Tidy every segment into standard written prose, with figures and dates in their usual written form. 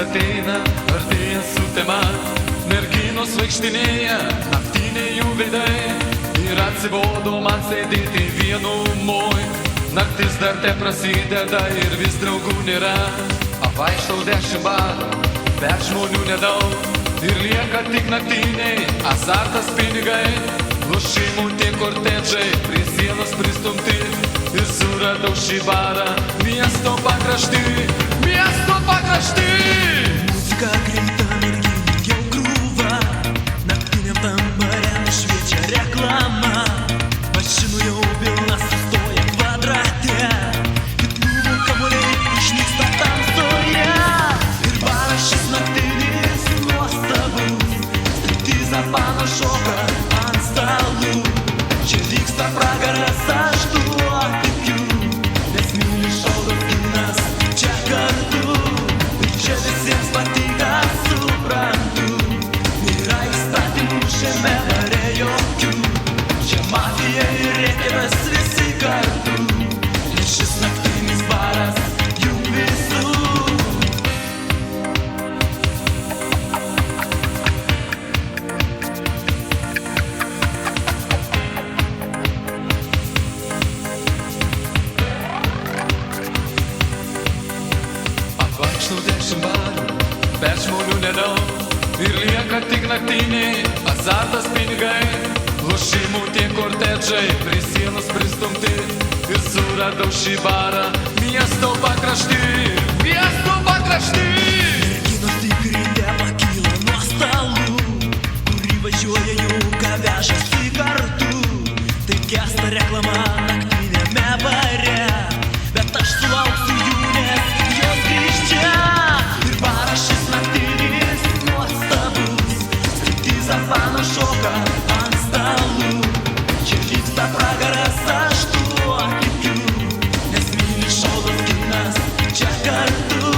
ateina, artėja sutema, merginos vaikštinėja, naktiniai jų veidai. Ir atsibodo man sėdėti vienumoj. Naktis dar te prasideda ir vis draugų nėra. Apvaikštau 10 barų, bet žmonių nedaug. Ir lieka tik naktiniai, azartas pinigai. Lošimų tie kortedžai, prie sienos pristumti. Ir suradau šį barą miesto pakrašty. Miesto pakrašty! Muzika greita, merginų jau grūva. Naktiniam tambariam šviečia reklama. Mašinų jau pilna sustoja kvadrate. Pitlių kamuoliai išnyksta tamsoje. Ir baras šis naktinis nuostabus. Striptizą panašoka ant stalų. Čia vyksta pragaras, aš tuo tikiu. Nes myli šaudos kinas čia kartu. Ir čia visiems patinka, suprantu. Nėra įstatymų šiame bare jokių. Čia mafija ir reketas visi kartu. Nes šis naktinis baras jų visų. Apvaikštau 10 barų, bet žmonių nedaug. Ir lieka tik naktiniai, azartas pinigai. Lošimų tie kortedžai, prie sienos pristumti. Ir suradau šį barą miesto pakrašty. Miesto pakrašty! Merginos tik ryte pakyla nuo stalų, kur įvažiuoja jų, ką vežasi kartu. Tai gesta reklama naktiniame bare. Bet aš sulauksiu jų, nes jos grįž čia. Ir baras šis naktinis nuostabus. Striptizą panašoka ant stalų. Čia vyksta pragaras, aš tuo tikiu. Nes myli šaudos kinas čia kartu.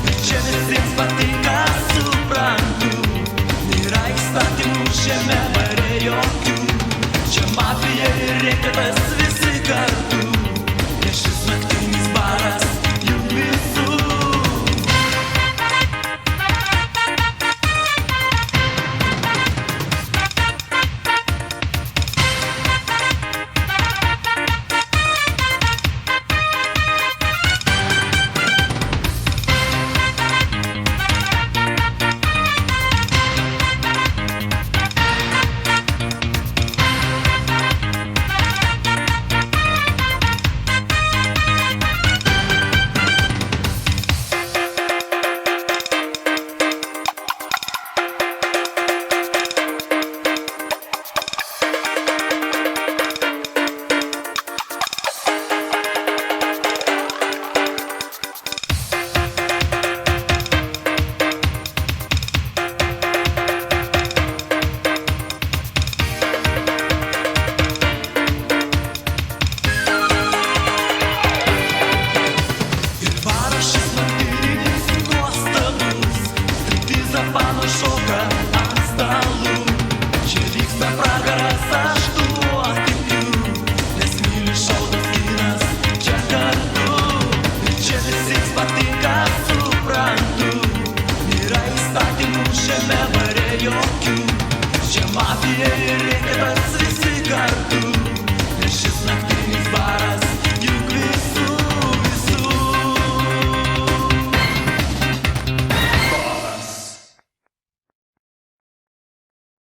Ir čia visiems patinka, suprantu. Nėra įstatymų šiame bare jokių. Čia mafija ir reketas visi kartu. Nes šis naktinis baras jų visų. Panašoka ant stalų. Čia vyksta pragaras, aš tuo tikiu. Nes myli šaudos kinas čia kartu. Ir čia visiems patinka, suprantu. Nėra įstatymų šiame bare jokių. Čia mafija ir reketas visi kartu. Nes šis naktinis baras